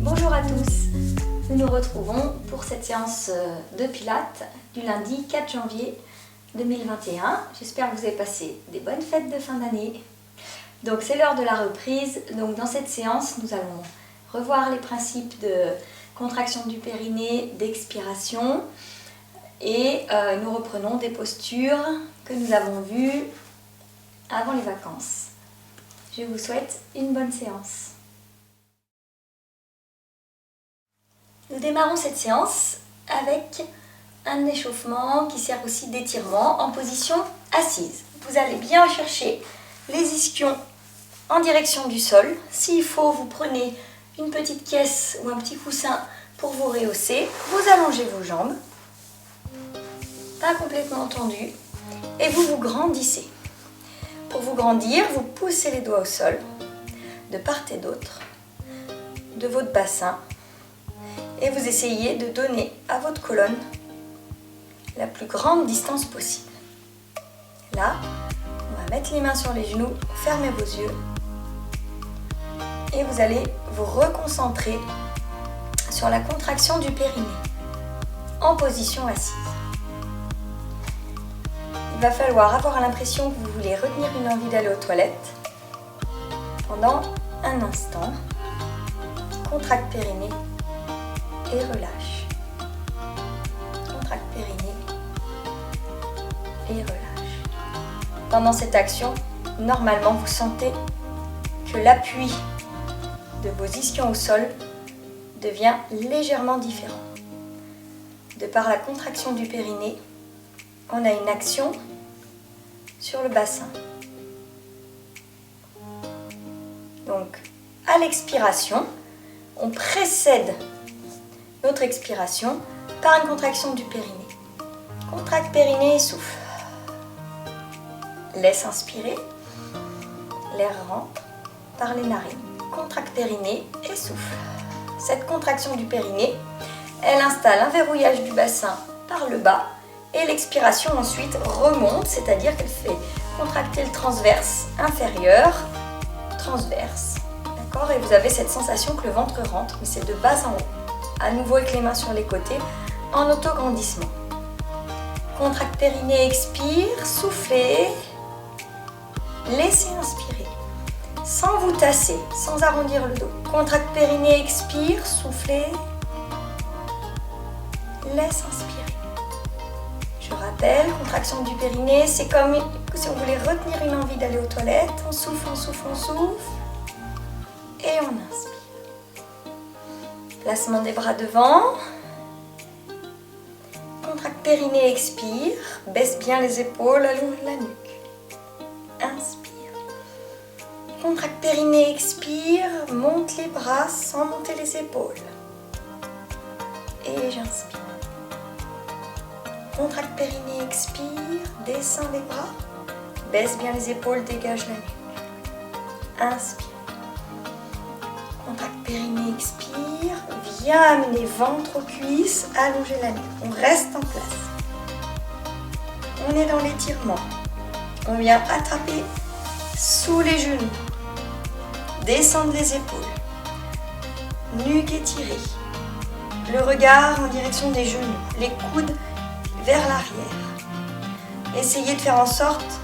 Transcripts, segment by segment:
Bonjour à tous, nous nous retrouvons pour cette séance de Pilates du lundi 4 janvier 2021. J'espère que vous avez passé des bonnes fêtes de fin d'année. Donc c'est l'heure de la reprise. Donc dans cette séance, nous allons revoir les principes de contraction du périnée, d'expiration et nous reprenons des postures que nous avons vues avant les vacances. Je vous souhaite une bonne séance. Nous démarrons cette séance avec un échauffement qui sert aussi d'étirement en position assise. Vous allez bien chercher les ischions en direction du sol. S'il faut, vous prenez une petite caisse ou un petit coussin pour vous rehausser. Vous allongez vos jambes, pas complètement tendues, et vous vous grandissez. Pour vous grandir, vous poussez les doigts au sol, de part et d'autre, de votre bassin, et vous essayez de donner à votre colonne la plus grande distance possible. Là, on va mettre les mains sur les genoux, fermez vos yeux et vous allez vous reconcentrer sur la contraction du périnée en position assise. Il va falloir avoir l'impression que vous voulez retenir une envie d'aller aux toilettes pendant un instant. Contracte périnée et relâche. Contracte périnée et relâche. Pendant cette action, normalement vous sentez que l'appui de vos ischions au sol devient légèrement différent. De par la contraction du périnée, on a une action sur le bassin. Donc, à l'expiration, on précède notre expiration par une contraction du périnée. Contracte périnée et souffle. Laisse inspirer. L'air rentre par les narines. Contracte périnée et souffle. Cette contraction du périnée, elle installe un verrouillage du bassin par le bas et l'expiration ensuite remonte, c'est-à-dire qu'elle fait contracter le transverse inférieur, transverse. D'accord ? Et vous avez cette sensation que le ventre rentre, mais c'est de bas en haut. À nouveau avec les mains sur les côtés, en auto-grandissement. Contracte périnée, expire, soufflez. Laissez inspirer, sans vous tasser, sans arrondir le dos. Contracte périnée, expire, soufflez. Laisse inspirer. Je rappelle, contraction du périnée, c'est comme si on voulait retenir une envie d'aller aux toilettes. On souffle, on souffle, on souffle. Et on inspire. Placement des bras devant. Contracte périnée, expire. Baisse bien les épaules, allonge la nuque. Inspire. Contracte périnée, expire. Monte les bras sans monter les épaules. Et j'inspire. Contracte périnée, expire. Descends les bras. Baisse bien les épaules, dégage la nuque. Inspire. Contracte périnée, expire. Viens amener ventre aux cuisses, allonger la nuque. On reste en place. On est dans l'étirement. On vient attraper sous les genoux. Descendre les épaules. Nuque étirée. Le regard en direction des genoux. Les coudes vers l'arrière. Essayez de faire en sorte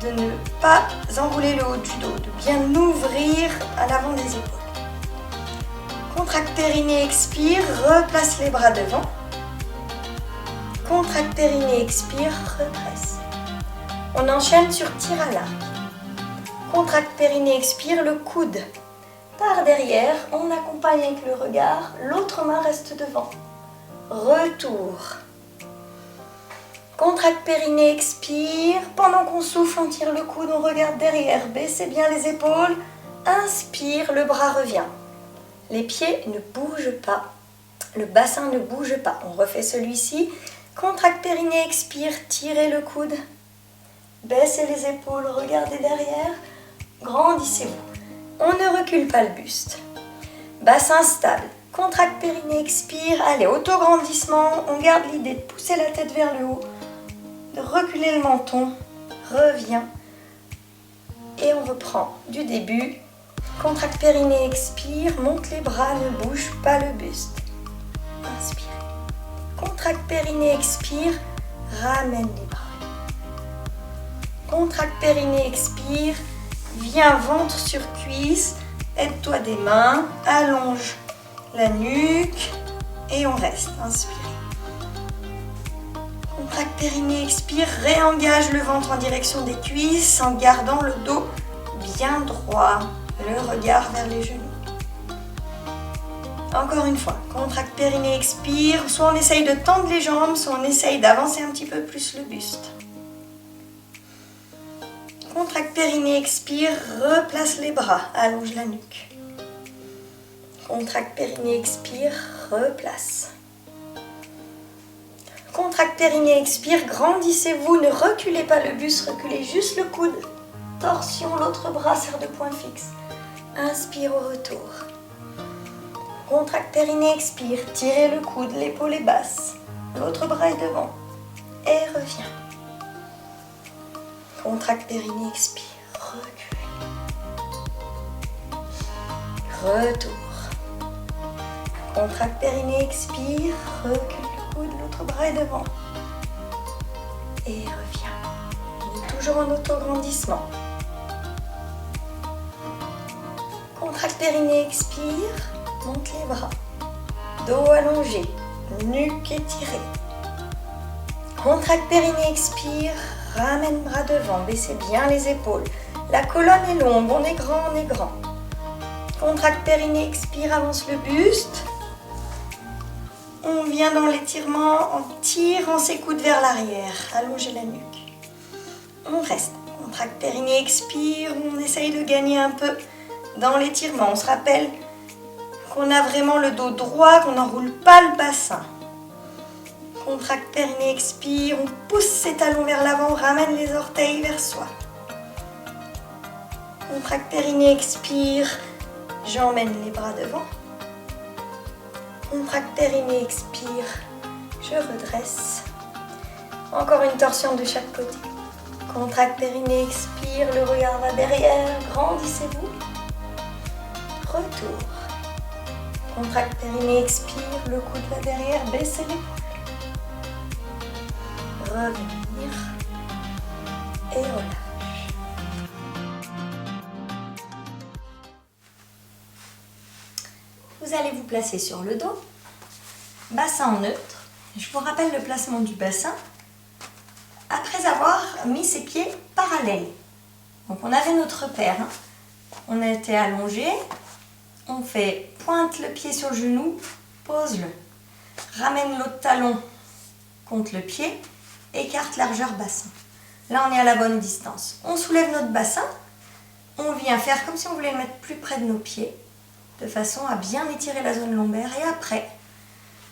de ne pas enrouler le haut du dos, de bien ouvrir à l'avant des épaules. Contracte périnée, expire, replace les bras devant. Contracte périnée, expire, represse. On enchaîne sur tir à l'arc. Contracte périnée, expire, le coude par derrière, on accompagne avec le regard, l'autre main reste devant. Retour. Contracte périnée, expire. Pendant qu'on souffle, on tire le coude, on regarde derrière. Baissez bien les épaules. Inspire, le bras revient. Les pieds ne bougent pas. Le bassin ne bouge pas. On refait celui-ci. Contracte périnée, expire. Tirez le coude. Baissez les épaules, regardez derrière. Grandissez-vous. On ne recule pas le buste. Bassin stable. Contracte périnée, expire. Allez, auto-grandissement. On garde l'idée de pousser la tête vers le haut. De reculer le menton. Reviens. Et on reprend du début. Contracte périnée, expire, monte les bras, ne bouge pas le buste. Inspire. Contracte périnée, expire, ramène les bras. Contracte périnée, expire, viens ventre sur cuisse, aide-toi des mains, allonge la nuque et on reste. Inspire. Contracte périnée, expire, réengage le ventre en direction des cuisses en gardant le dos bien droit, le regard vers les genoux. Encore une fois, contracte périnée, expire, soit on essaye de tendre les jambes, soit on essaye d'avancer un petit peu plus le buste. Contracte périnée, expire, replace les bras, allonge la nuque. Contracte périnée, expire, replace. Contracte périnée, expire, grandissez-vous, ne reculez pas le buste, reculez juste le coude. Torsion, l'autre bras sert de point fixe. Inspire au retour. Contracte périnée, expire, tirez le coude, l'épaule est basse. L'autre bras est devant. Et reviens. Contracte périnée, expire, recule. Retour. Contracte périnée, expire, recule le coude, l'autre bras est devant. Et reviens. On est toujours en auto-grandissement. Contracte périnée, expire, monte les bras. Dos allongé, nuque étirée. Contracte périnée, expire, ramène bras devant, baissez bien les épaules. La colonne est longue, on est grand, on est grand. Contracte périnée, expire, avance le buste. On vient dans l'étirement, on tire, on s'écoute vers l'arrière, allongez la nuque. On reste. Contracte périnée, expire, on essaye de gagner un peu dans l'étirement. On se rappelle qu'on a vraiment le dos droit, qu'on n'enroule pas le bassin. Contracte périnée, expire, on pousse ses talons vers l'avant, on ramène les orteils vers soi. Contracte périnée, expire, j'emmène les bras devant. Contracte périnée, expire, je redresse. Encore une torsion de chaque côté. Contracte périnée, expire, le regard va derrière, grandissez-vous. Retour. Contracte périnée, expire, le coude va derrière, baissez l'épaule. Revenir et relâche. Vous allez vous placer sur le dos, bassin en neutre. Je vous rappelle le placement du bassin après avoir mis ses pieds parallèles. Donc on avait notre repère, hein. On a été allongé, on fait pointe le pied sur le genou, pose-le, ramène l'autre talon contre le pied, écarte largeur bassin. Là on est à la bonne distance. On soulève notre bassin, on vient faire comme si on voulait le mettre plus près de nos pieds, de façon à bien étirer la zone lombaire. Et après,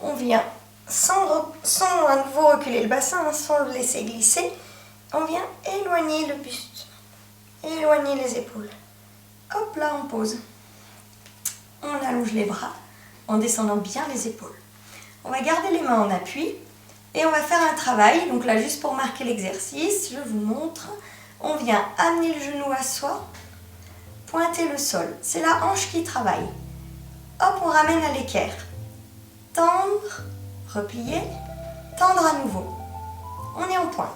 on vient, sans à nouveau reculer le bassin, hein, sans le laisser glisser, on vient éloigner le buste, éloigner les épaules. Hop là, on pose. On allonge les bras en descendant bien les épaules. On va garder les mains en appui et on va faire un travail. Donc là, juste pour marquer l'exercice, je vous montre. On vient amener le genou à soi, pointer le sol. C'est la hanche qui travaille. Hop, on ramène à l'équerre. Tendre, replier, tendre à nouveau. On est en pointe.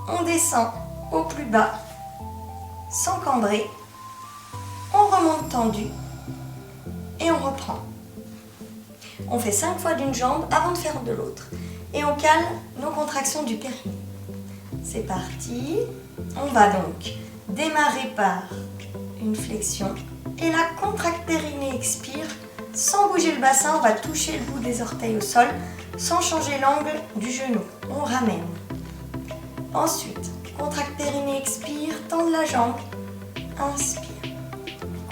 On descend au plus bas, sans cambrer. On remonte tendu et on reprend. On fait 5 fois d'une jambe avant de faire de l'autre. Et on cale nos contractions du périnée. C'est parti. On va donc démarrer par une flexion. Et là, contracte périnée, expire. Sans bouger le bassin, on va toucher le bout des orteils au sol, sans changer l'angle du genou. On ramène. Ensuite, contracte périnée, expire, tendre la jambe. Inspire.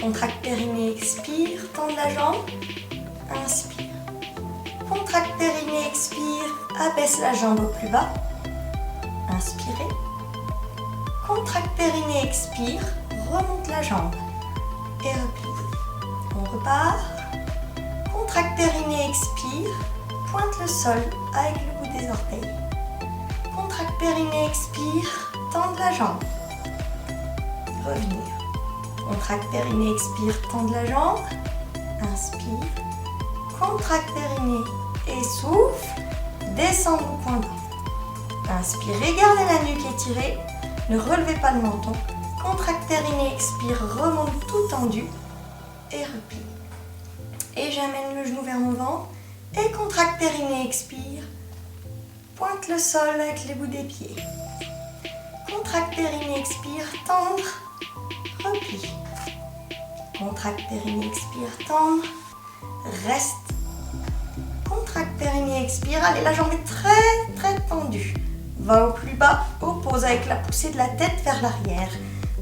Contracte périnée, expire, tendre la jambe. Inspire. Contracte périnée, expire, abaisse la jambe au plus bas. Inspirez. Contracte périnée, expire, remonte la jambe. Et replie. On repart. Contracte périnée, expire, pointe le sol avec le bout des orteils. Contracte périnée, expire, tendre la jambe. revenir. Contracte périnée, expire, tendre la jambe. Inspire. Contracte périnée et souffle. Descendre au point bas. Inspirez, gardez la nuque étirée. Ne relevez pas le menton. Contracte périnée, expire, remonte tout tendu. Et replie. Et j'amène le genou vers mon ventre. Et contracte périnée, expire. Pointe le sol avec les bouts des pieds. Contracte périnée, expire, tendre. Replie. Contracte périnée, expire, tendre. Reste. Contracte périnée, expire. Allez, la jambe est très tendue. Va au plus bas, oppose avec la poussée de la tête vers l'arrière.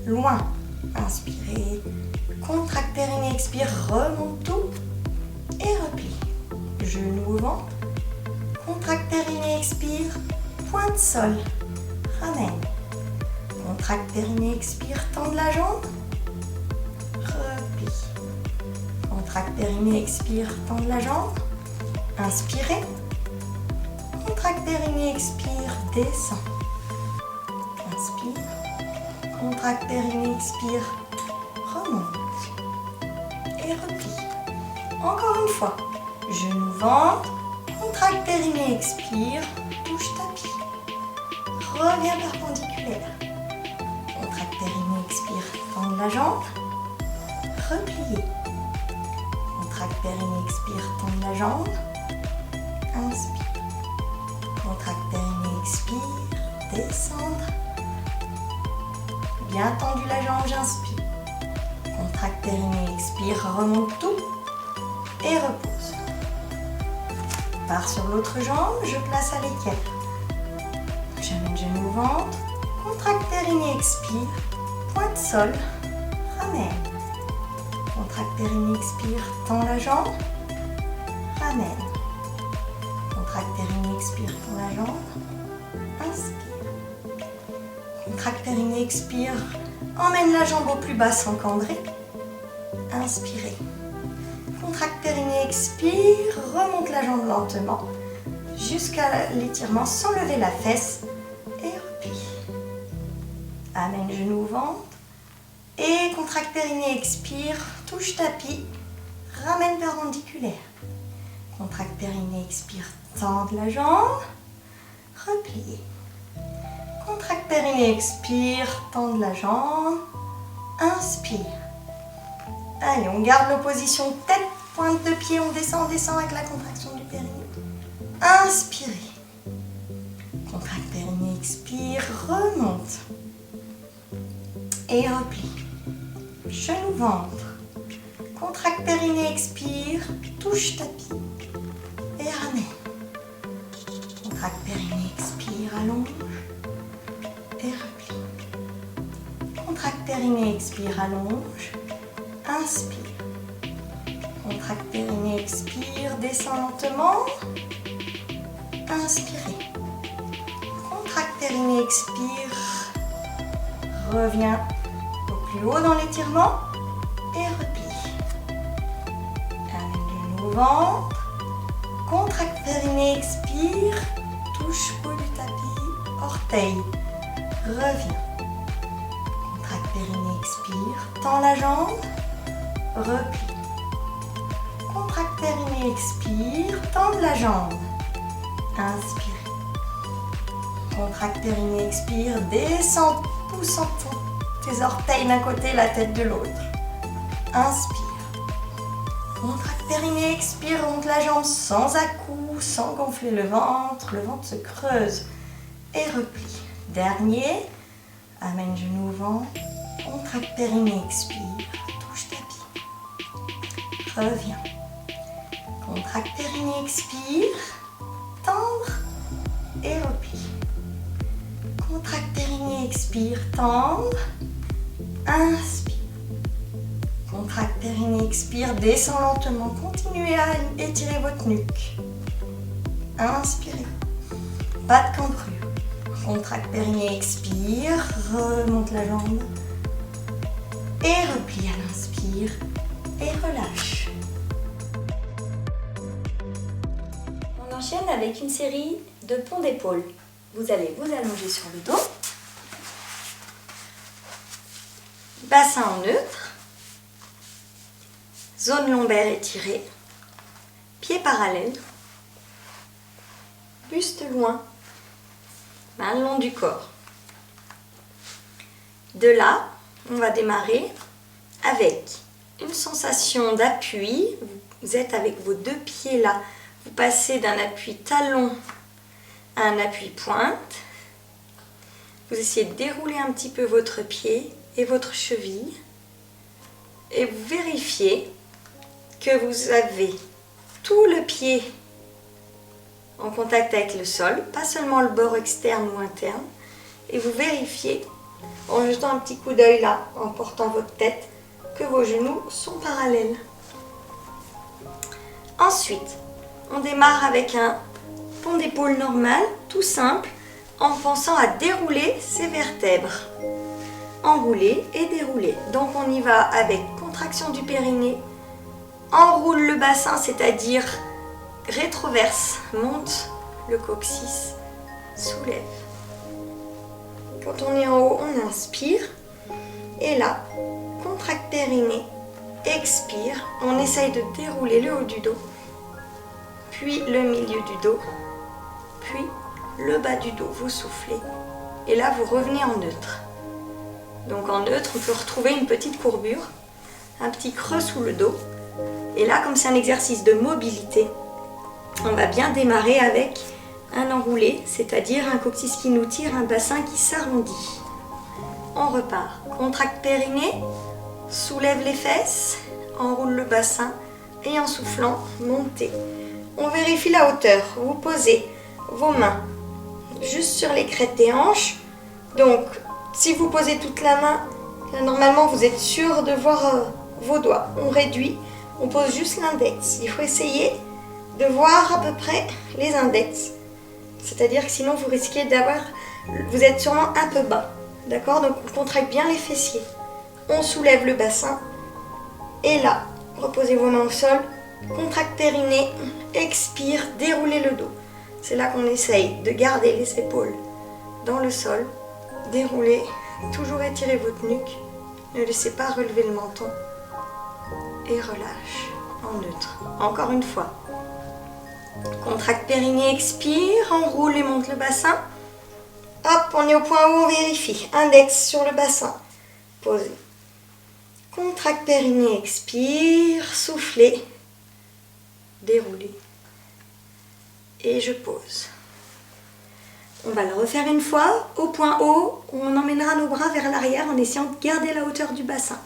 Loin. Inspirez. Contracte périnée, expire, remonte tout. Et replie. Genou au ventre. Contracte périnée, expire. Pointe sol. Ramène. Contracte périnée, expire, tendre la jambe. Replie. Contracte périnée, expire, tendre la jambe. Inspirez. Contracte périnée, expire, descend. Inspire. Contracte périnée, expire, remonte. Et replie. Encore une fois. Genou, ventre. Contracte périnée, expire. Touche tapis. Reviens perpendiculaire. Contracte périnée, expire, tendre la jambe. Repliez. Contracte périnée, expire, tendre la jambe. Inspire. Contracte périnée, expire, descendre. Bien tendu la jambe, j'inspire. Contracte périnée, expire, remonte tout. Et repose. Pars sur l'autre jambe, je place à l'équerre. J'amène genou au ventre. Contracte périnée, expire. Pointe sol. Ramène. Contracte périnée, expire. Tends la jambe. Ramène. Contracte périnée, expire. Tends la jambe. Inspire. Contracte périnée, expire. Emmène la jambe au plus bas sans cambrer. Inspirez. Contracte périnée, expire. Remonte la jambe lentement jusqu'à l'étirement sans lever la fesse. Et replie. Amène genou au ventre. Et contracte périnée, expire. Touche tapis. Ramène perpendiculaire. Contracte périnée, expire. Tendre la jambe. Repliez. Contracte périnée, expire. Tendre la jambe. Inspire. Allez, on garde l'opposition tête, pointe de pied. On descend avec la contraction du périnée. Inspirez. Contracte périnée, expire. Remonte. Et replie. Genou, ventre. Contracte périnée, expire. Touche tapis. Et ramène. Contracte périnée, expire. Allonge. Et replie. Contracte périnée, expire. Allonge. Inspire. Contracte périnée, expire. Descend lentement. Inspirez. Contracte périnée, expire. Reviens au plus haut dans l'étirement et replie. Amène le genou au ventre. Contracte périnée, expire. Touche haut du tapis. Orteil. Reviens. Contracte périnée, expire. Tends la jambe. Replie. Contracte périnée, expire. Tends la jambe. Inspire. Contracte périnée, expire. Descends, poussant tes orteils d'un côté, la tête de l'autre. Inspire. Contracte périnée, expire. Monte la jambe sans à-coups, sans gonfler le ventre. Le ventre se creuse. Et replie. Dernier. Amène genou au ventre. Contracte périnée, expire. Touche tapis. Reviens. Contracte périnée, expire. Tendre. Et replie. Contracte périnée, expire, tendre. Inspire. Contracte périnée, expire, descend lentement. Continuez à étirer votre nuque. Inspirez. Pas de cambrure. Contracte périnée, expire. Remonte la jambe. Et replie à l'inspire. Et relâche. On enchaîne avec une série de ponts d'épaule. Vous allez vous allonger sur le dos. Bassin en neutre. Zone lombaire étirée. Pieds parallèles. Buste loin. Main le long du corps. De là, on va démarrer avec une sensation d'appui. Vous êtes avec vos deux pieds là. Vous passez d'un appui talon à un appui pointe. Vous essayez de dérouler un petit peu votre pied et votre cheville. Et vous vérifiez que vous avez tout le pied en contact avec le sol, pas seulement le bord externe ou interne. Et vous vérifiez, en jetant un petit coup d'œil là, en portant votre tête, que vos genoux sont parallèles. Ensuite, on démarre avec un pont d'épaule normal, tout simple, en pensant à dérouler ses vertèbres. Enrouler et dérouler. Donc on y va avec contraction du périnée, enroule le bassin, c'est-à-dire rétroverse, monte le coccyx, soulève. Quand on est en haut, on inspire. Et là, contracte périnée, expire. On essaye de dérouler le haut du dos, puis le milieu du dos, puis le bas du dos. Vous soufflez. Et là, vous revenez en neutre. Donc en neutre, on peut retrouver une petite courbure, un petit creux sous le dos. Et là, comme c'est un exercice de mobilité, on va bien démarrer avec un enroulé, c'est-à-dire un coccyx qui nous tire, un bassin qui s'arrondit. On repart. Contracte périnée, soulève les fesses, enroule le bassin et en soufflant, montez. On vérifie la hauteur. Vous posez vos mains juste sur les crêtes des hanches. Donc, si vous posez toute la main, normalement vous êtes sûr de voir vos doigts. On réduit, on pose juste l'index. Il faut essayer de voir à peu près les index. C'est-à-dire que sinon vous risquez d'avoir... Vous êtes sûrement un peu bas. D'accord? Donc on contracte bien les fessiers. On soulève le bassin. Et là, reposez vos mains au sol. Contracte périnée. Expire, déroulez le dos. C'est là qu'on essaye de garder les épaules dans le sol. Déroulez, toujours étirez votre nuque. Ne laissez pas relever le menton. Et relâche en neutre. Encore une fois. Contracte périnée, expire, enroule et monte le bassin. Hop, on est au point où on vérifie. Index sur le bassin. Posez. Contracte périnée, expire, soufflez. Déroulez. Et je pose. On va le refaire une fois. Au point haut, on emmènera nos bras vers l'arrière en essayant de garder la hauteur du bassin.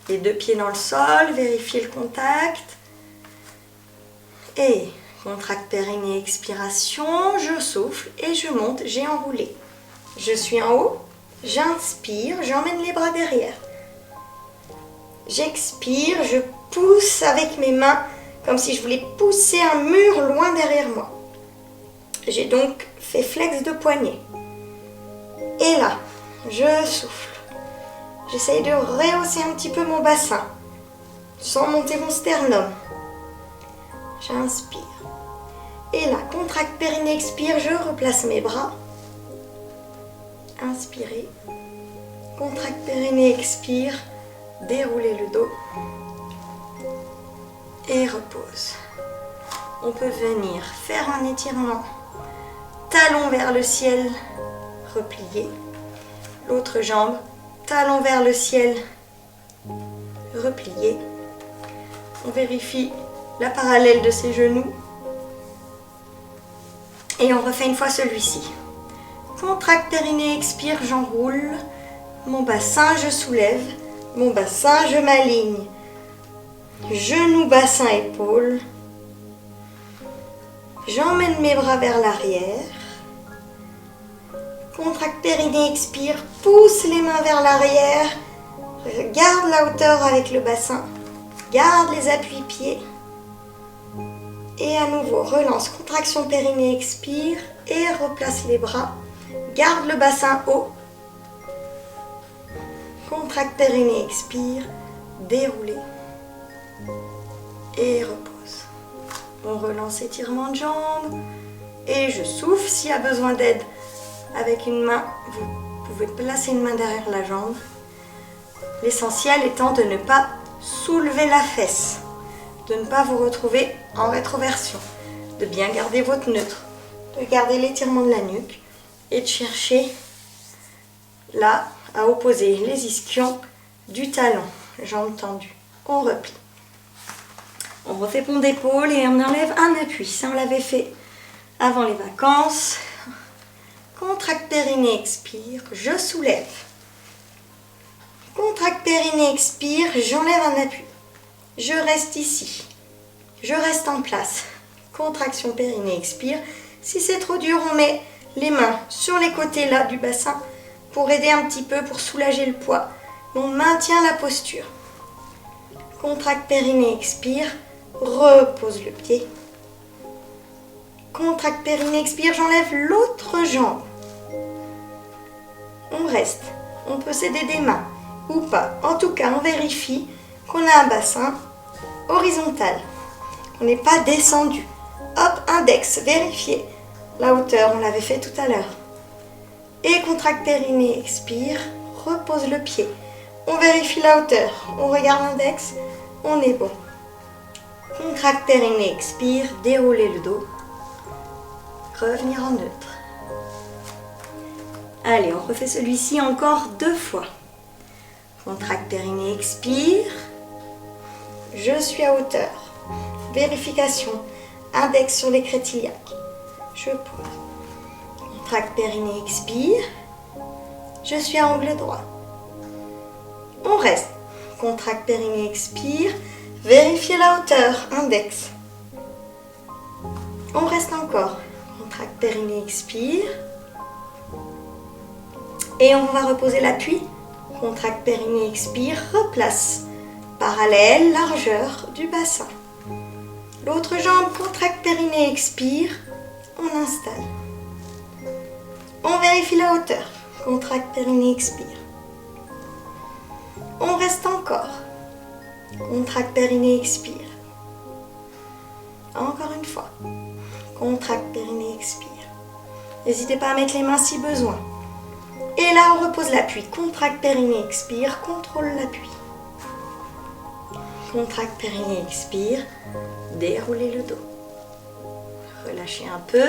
Les deux pieds dans le sol, vérifiez le contact. Et contracte périnée, expiration, je souffle et je monte, j'ai enroulé. Je suis en haut, j'inspire, j'emmène les bras derrière. J'expire, je pousse avec mes mains comme si je voulais pousser un mur loin derrière moi. J'ai donc fait flex de poignet. Et là, je souffle. J'essaye de rehausser un petit peu mon bassin sans monter mon sternum. J'inspire. Et là, contracte périnée, expire, je replace mes bras. Inspirez. Contracte périnée, expire. Déroulez le dos. Et repose. On peut venir faire un étirement. Talon vers le ciel, replié. L'autre jambe, talon vers le ciel, replié. On vérifie la parallèle de ses genoux. Et on refait une fois celui-ci. Contracte périnée, expire, j'enroule. Mon bassin, je soulève. Mon bassin, je m'aligne. Genou, bassin, épaule. J'emmène mes bras vers l'arrière. Contracte périnée, expire, pousse les mains vers l'arrière. Garde la hauteur avec le bassin. Garde les appuis-pieds. Et à nouveau, relance, contraction périnée, expire et replace les bras. Garde le bassin haut. Contracte périnée, expire, déroulez. Et repose. On relance étirement de jambes. Et je souffle. S'il y a besoin d'aide avec une main, vous pouvez placer une main derrière la jambe. L'essentiel étant de ne pas soulever la fesse, de ne pas vous retrouver en rétroversion, de bien garder votre neutre, de garder l'étirement de la nuque et de chercher là à opposer les ischions du talon, jambes tendues. On replie. On refait pont d'épaule et on enlève un appui. Ça, on l'avait fait avant les vacances. Contracte périnée, expire, je soulève. Contracte périnée, expire, j'enlève un appui. Je reste ici. Je reste en place. Contraction périnée, expire. Si c'est trop dur, on met les mains sur les côtés là du bassin pour aider un petit peu, pour soulager le poids. On maintient la posture. Contracte périnée, expire. Repose le pied. Contracte périnée, expire, j'enlève l'autre jambe. On reste. On peut s'aider des mains ou pas. En tout cas, on vérifie qu'on a un bassin horizontal. On n'est pas descendu. Hop, index, vérifiez la hauteur, on l'avait fait tout à l'heure. Et contracte périnée, expire, repose le pied. On vérifie la hauteur, on regarde l'index, on est bon. Contracte périnée, expire, déroulez le dos. Revenir en neutre. Allez, on refait celui-ci encore 2 fois. Contracte périnée, expire. Je suis à hauteur. Vérification. Index sur les crêtes iliaques. Je pose. Contracte périnée, expire. Je suis à angle droit. On reste. Contracte périnée, expire. Vérifiez la hauteur. Index. On reste encore. Contracte périnée, expire. Et on va reposer l'appui. Contracte périnée, expire. Replace. Parallèle, largeur du bassin. L'autre jambe, contracte périnée, expire. On installe. On vérifie la hauteur. Contracte périnée, expire. On reste encore. Contracte périnée, expire. Encore une fois. Contracte périnée, expire. N'hésitez pas à mettre les mains si besoin. Et là, on repose l'appui. Contracte périnée, expire. Contrôle l'appui. Contracte périnée, expire. Déroulez le dos. Relâchez un peu.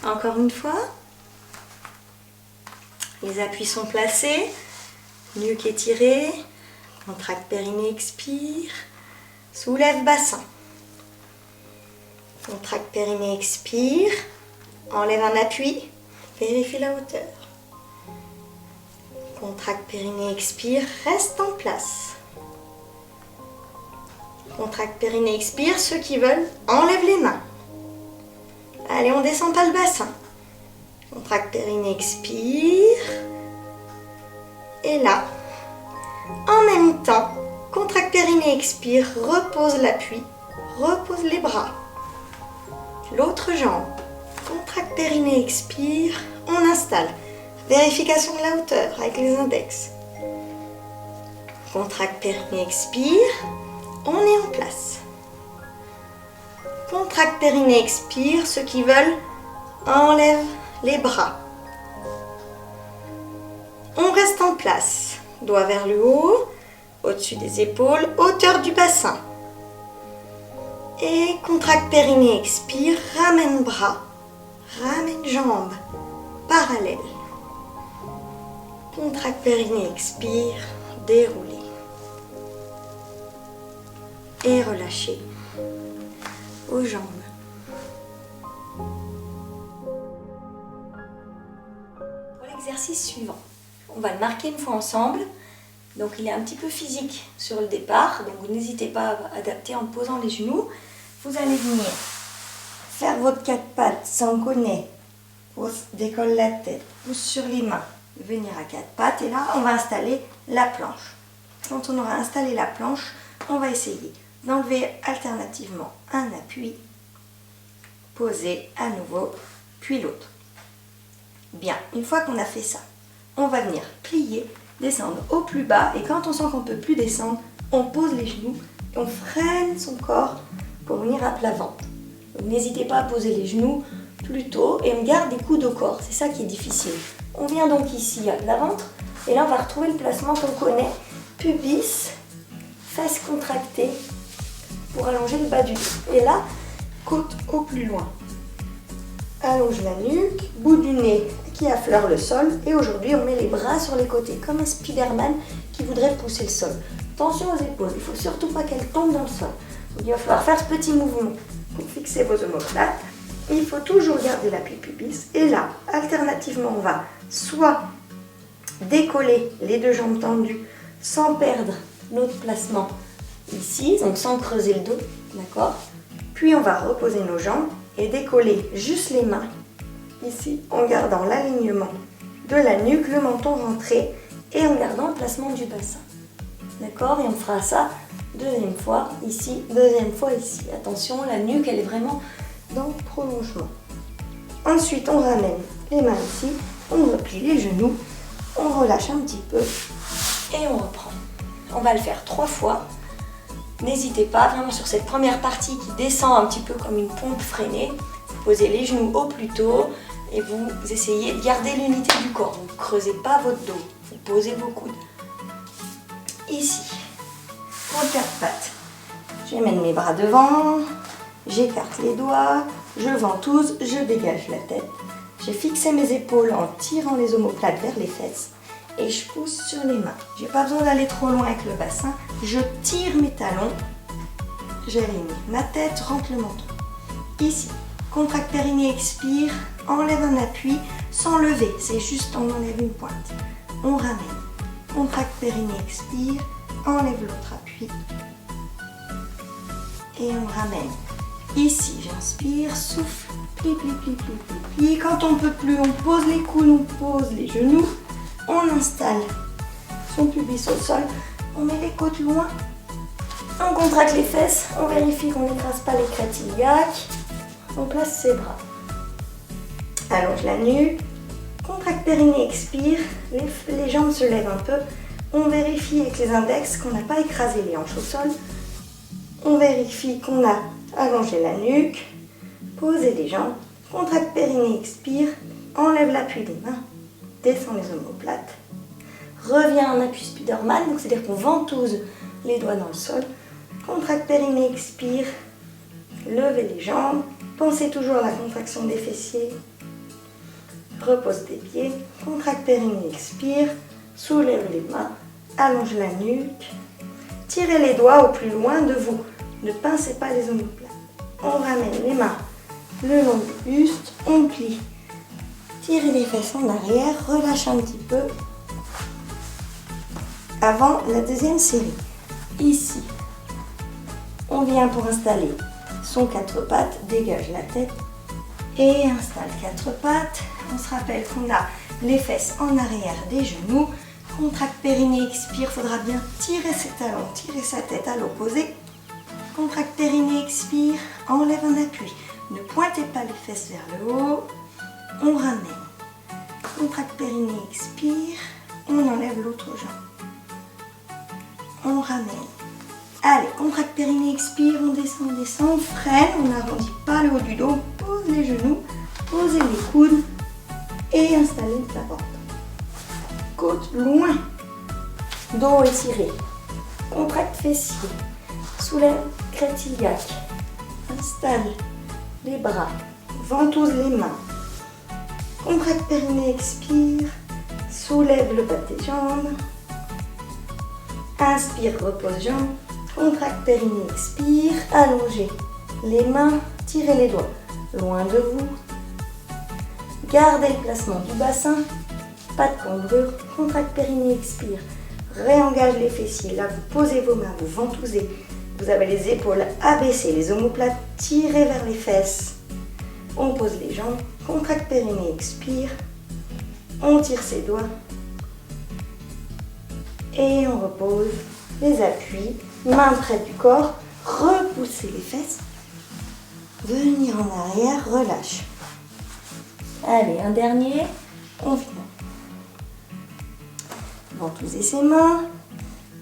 Encore une fois. Les appuis sont placés. Nuque étirée. Contracte périnée, expire. Soulève bassin. Contracte périnée, expire. Enlève un appui. Vérifie la hauteur. Contracte périnée, expire. Reste en place. Contracte périnée, expire. Ceux qui veulent, enlèvent les mains. Allez, on descend pas le bassin. Contracte périnée, expire. Et là, en même temps, contracte périnée, expire. Repose l'appui. Repose les bras. L'autre jambe. Contracte périnée, expire. On installe. Vérification de la hauteur avec les index. Contracte périnée, expire. On est en place. Contracte périnée, expire. Ceux qui veulent, enlèvent les bras. On reste en place. Doigt vers le haut, au-dessus des épaules, hauteur du bassin. Et contracte périnée, expire. Ramène bras, ramène jambes, parallèles. Contracte périnée, expire. Déroulez. Et relâchez aux jambes. Pour l'exercice suivant, on va le marquer une fois ensemble. Donc il est un petit peu physique sur le départ, donc vous n'hésitez pas à adapter en posant les genoux. Vous allez venir faire votre 4 pattes, sanconé, on décolle la tête, pousse sur les mains, venir à 4 pattes et là on va installer la planche. Quand on aura installé la planche, on va essayer d'enlever alternativement un appui, poser à nouveau, puis l'autre. Bien, une fois qu'on a fait ça, on va venir plier, descendre au plus bas et quand on sent qu'on ne peut plus descendre, on pose les genoux et on freine son corps pour venir à plat ventre. Donc n'hésitez pas à poser les genoux plus tôt et on garde des coudes au corps, c'est ça qui est difficile. On vient donc ici à plat ventre et là on va retrouver le placement qu'on connaît pubis, fesses contractées pour allonger le bas du dos. Et là, côte au plus loin. Allonge la nuque, bout du nez qui affleure le sol. Et aujourd'hui, on met les bras sur les côtés, comme un Spider-Man qui voudrait pousser le sol. Attention aux épaules, il ne faut surtout pas qu'elles tombent dans le sol. Donc, il va falloir faire ce petit mouvement pour fixer vos omoplates. Il faut toujours garder l'appui pubis. Et là, alternativement, on va soit décoller les deux jambes tendues sans perdre notre placement ici, donc sans creuser le dos, d'accord? Puis on va reposer nos jambes et décoller juste les mains ici en gardant l'alignement de la nuque, le menton rentré et en gardant le placement du bassin, d'accord? Et on fera ça deuxième fois ici, deuxième fois ici. Attention, la nuque elle est vraiment dans le prolongement. Ensuite on ramène les mains ici, on replie les genoux, on relâche un petit peu et on reprend. On va le faire 3 fois. N'hésitez pas vraiment sur cette première partie qui descend un petit peu comme une pompe freinée. Vous posez les genoux au plus tôt et vous essayez de garder l'unité du corps. Vous ne creusez pas votre dos, vous posez vos coudes. Ici, pour le 4 pattes, j'amène mes bras devant, j'écarte les doigts, je ventouse, je dégage la tête. J'ai fixé mes épaules en tirant les omoplates vers les fesses et je pousse sur les mains. Je n'ai pas besoin d'aller trop loin avec le bassin. Je tire mes talons, j'aligne ma tête, rentre le menton. Ici, contracte périnée, expire, enlève un appui sans lever, c'est juste on enlève une pointe. On ramène, contracte périnée, expire, enlève l'autre appui et on ramène. Ici, j'inspire, souffle, plie, plie, plie, plie, plie, plie. Quand on ne peut plus, on pose les coudes, on pose les genoux, on installe son pubis au sol, on met les côtes loin, on contracte les fesses, on vérifie qu'on n'écrase pas les crêtes iliaques, on place ses bras. Allonge la nuque, contracte périnée, expire, les jambes se lèvent un peu, on vérifie avec les index qu'on n'a pas écrasé les hanches au sol, on vérifie qu'on a allongé la nuque, posez les jambes, contracte périnée, expire, enlève l'appui des mains, descend les omoplates, revient en appui Spider-Man, donc c'est-à-dire qu'on ventouse les doigts dans le sol, contracte périnée, expire, levez les jambes, pensez toujours à la contraction des fessiers, repose des pieds, contracte périnée, expire, soulève les mains, allonge la nuque, tirez les doigts au plus loin de vous, ne pincez pas les omoplates. On ramène les mains le long du buste, on plie, tirez les fesses en arrière, relâche un petit peu avant la deuxième série. Ici, on vient pour installer son 4 pattes, dégage la tête et installe 4 pattes. On se rappelle qu'on a les fesses en arrière des genoux, contracte périnée, expire, faudra bien tirer ses talons, tirer sa tête à l'opposé. Contracte périnée, expire, enlève un appui. Ne pointez pas les fesses vers le haut. On ramène. Contracte périnée, expire. On enlève l'autre jambe. On ramène. Allez, contracte périnée, expire, on descend, on freine, on n'arrondit pas le haut du dos, on pose les genoux, posez les coudes et installez la porte. Côte loin, dos étiré, contracte fessier, soulève crête iliaque, installe les bras, ventouse les mains, contracte périnée, expire, soulève le bas des jambes, inspire, repose jambes, contracte périnée, expire, allongez les mains, tirez les doigts loin de vous, gardez le placement du bassin, pas de cambrure, contracte périnée, expire, réengage les fessiers, là vous posez vos mains, vous ventousez, vous avez les épaules abaissées, les omoplates tirées vers les fesses, on pose les jambes, contracte périnée, expire, on tire ses doigts et on repose les appuis, mains près du corps, repoussez les fesses, venir en arrière, relâche. Allez, un dernier, on finit. Ventousez ses mains,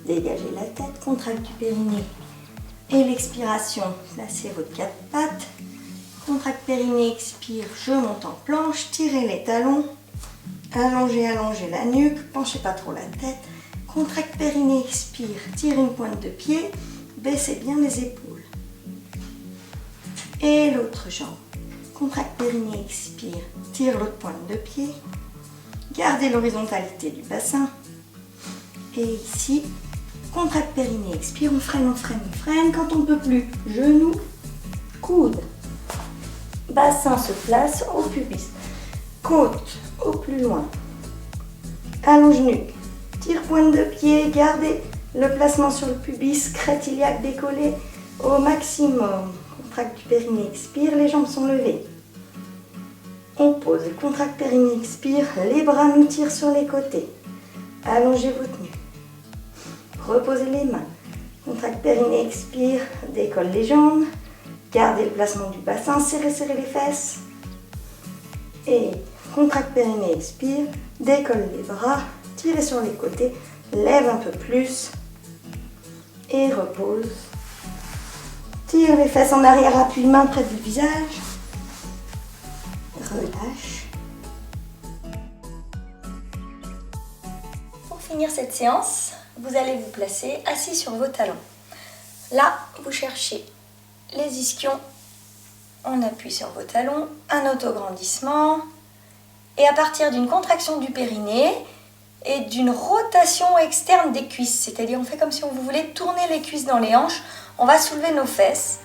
dégagez la tête, contracte du périnée. Et l'expiration, placez votre 4 pattes, contracte périnée, expire, je monte en planche, tirez les talons, allongez la nuque, penchez pas trop la tête, Contracte périnée, expire, tire une pointe de pied, baissez bien les épaules. Et l'autre jambe. Contracte périnée, expire, tire l'autre pointe de pied. Gardez l'horizontalité du bassin. Et ici, contracte périnée, expire, on freine, on freine, on freine. Quand on ne peut plus, genoux, coude. Bassin se place au pubis. Côte au plus loin. Allonge nuque. Tire pointe de pied, gardez le placement sur le pubis, crête iliaque décollée au maximum. Contracte du périnée, expire, les jambes sont levées. On pose, contracte périnée, expire, les bras nous tirent sur les côtés. Allongez votre nuque. Reposez les mains. Contracte périnée, expire, décolle les jambes. Gardez le placement du bassin, serrez, serrez les fesses. Et contracte périnée, expire, décolle les bras. Tirez sur les côtés, lève un peu plus et repose. Tire les fesses en arrière, appuie main près du visage. Relâche. Pour finir cette séance, vous allez vous placer assis sur vos talons. Là, vous cherchez les ischions, on appuie sur vos talons, un autograndissement et à partir d'une contraction du périnée, et d'une rotation externe des cuisses, c'est-à-dire on fait comme si on voulait tourner les cuisses dans les hanches, on va soulever nos fesses,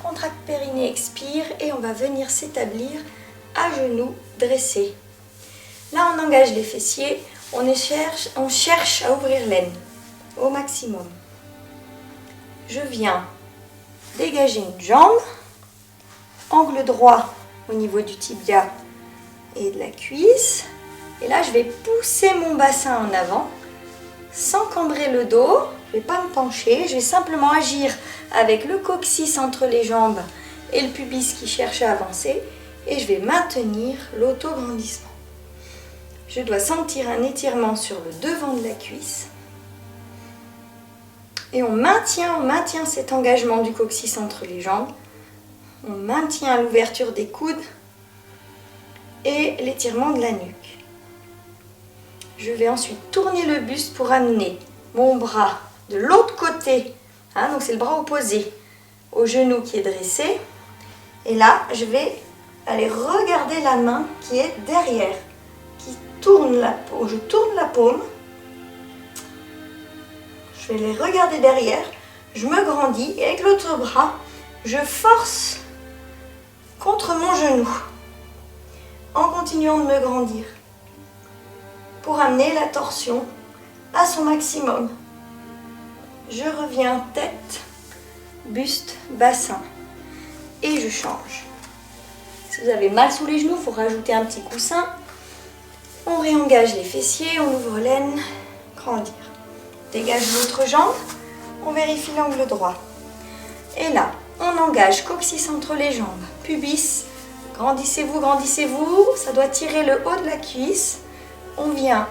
contracte périnée, expire et on va venir s'établir à genoux dressés. Là on engage les fessiers, on cherche à ouvrir l'aine au maximum. Je viens dégager une jambe, angle droit au niveau du tibia et de la cuisse. Et là, je vais pousser mon bassin en avant, sans cambrer le dos. Je ne vais pas me pencher, je vais simplement agir avec le coccyx entre les jambes et le pubis qui cherche à avancer. Et je vais maintenir l'autograndissement. Je dois sentir un étirement sur le devant de la cuisse. Et on maintient cet engagement du coccyx entre les jambes. On maintient l'ouverture des coudes et l'étirement de la nuque. Je vais ensuite tourner le buste pour amener mon bras de l'autre côté. Donc c'est le bras opposé au genou qui est dressé. Et là, je vais aller regarder la main qui est derrière, qui tourne la paume. Je tourne la paume. Je vais les regarder derrière. Je me grandis et avec l'autre bras, je force contre mon genou en continuant de me grandir, pour amener la torsion à son maximum. Je reviens tête, buste, bassin et je change. Si vous avez mal sous les genoux, il faut rajouter un petit coussin. On réengage les fessiers, on ouvre l'aine, grandir. Dégage l'autre jambe, on vérifie l'angle droit. Et là, on engage coccyx entre les jambes, pubis, grandissez-vous, grandissez-vous, ça doit tirer le haut de la cuisse. On vient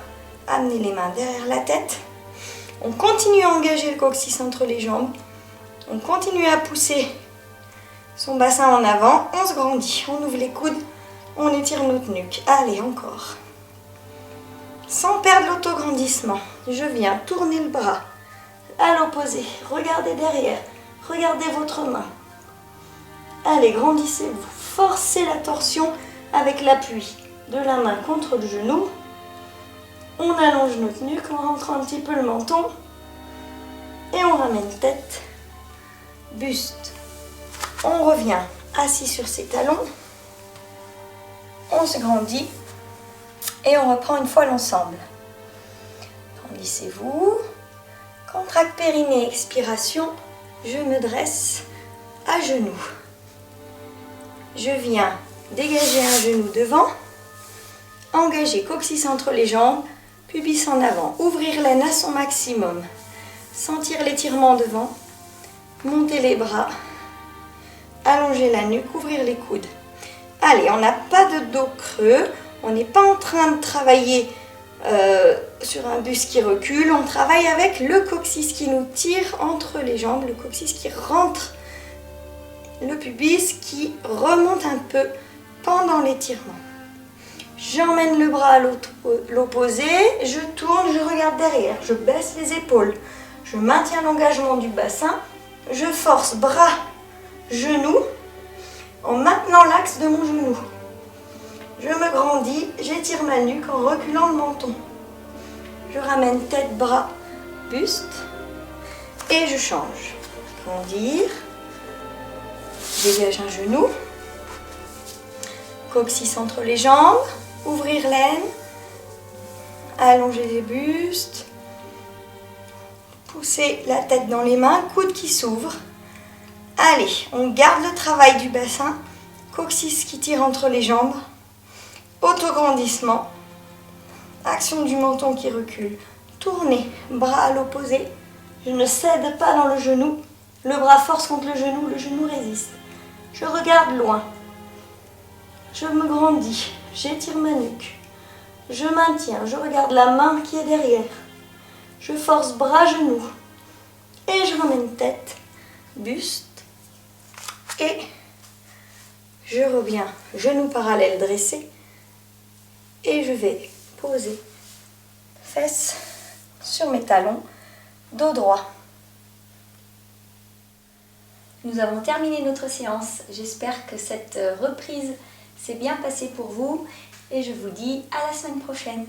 amener les mains derrière la tête. On continue à engager le coccyx entre les jambes. On continue à pousser son bassin en avant. On se grandit. On ouvre les coudes. On étire notre nuque. Allez, encore. Sans perdre l'autograndissement. Je viens tourner le bras à l'opposé. Regardez derrière. Regardez votre main. Allez, grandissez-vous. Forcez la torsion avec l'appui de la main contre le genou. On allonge notre nuque en rentrant un petit peu le menton et on ramène tête, buste. On revient assis sur ses talons, on se grandit et on reprend une fois l'ensemble. Grandissez-vous, contracte périnée, expiration, je me dresse à genoux. Je viens dégager un genou devant, engager coccyx entre les jambes, pubis en avant, ouvrir l'aine à son maximum, sentir l'étirement devant, monter les bras, allonger la nuque, ouvrir les coudes. Allez, on n'a pas de dos creux, on n'est pas en train de travailler sur un buste qui recule, on travaille avec le coccyx qui nous tire entre les jambes, le coccyx qui rentre, le pubis qui remonte un peu pendant l'étirement. J'emmène le bras à l'opposé, je tourne, je regarde derrière, je baisse les épaules, je maintiens l'engagement du bassin, je force bras, genoux, en maintenant l'axe de mon genou. Je me grandis, j'étire ma nuque en reculant le menton. Je ramène tête, bras, buste et je change. Grandir, dégage un genou, coccyx entre les jambes, ouvrir l'aine, allonger les bustes, pousser la tête dans les mains, coude qui s'ouvre. Allez, on garde le travail du bassin, coccyx qui tire entre les jambes, autograndissement, action du menton qui recule, tournez, bras à l'opposé, je ne cède pas dans le genou, le bras force contre le genou résiste. Je regarde loin, je me grandis, j'étire ma nuque, je maintiens, je regarde la main qui est derrière, je force bras, genoux, et je ramène tête, buste, et je reviens, genoux parallèles dressés, et je vais poser fesses sur mes talons, dos droit. Nous avons terminé notre séance. J'espère que cette reprise s'est bien passée pour vous et je vous dis à la semaine prochaine.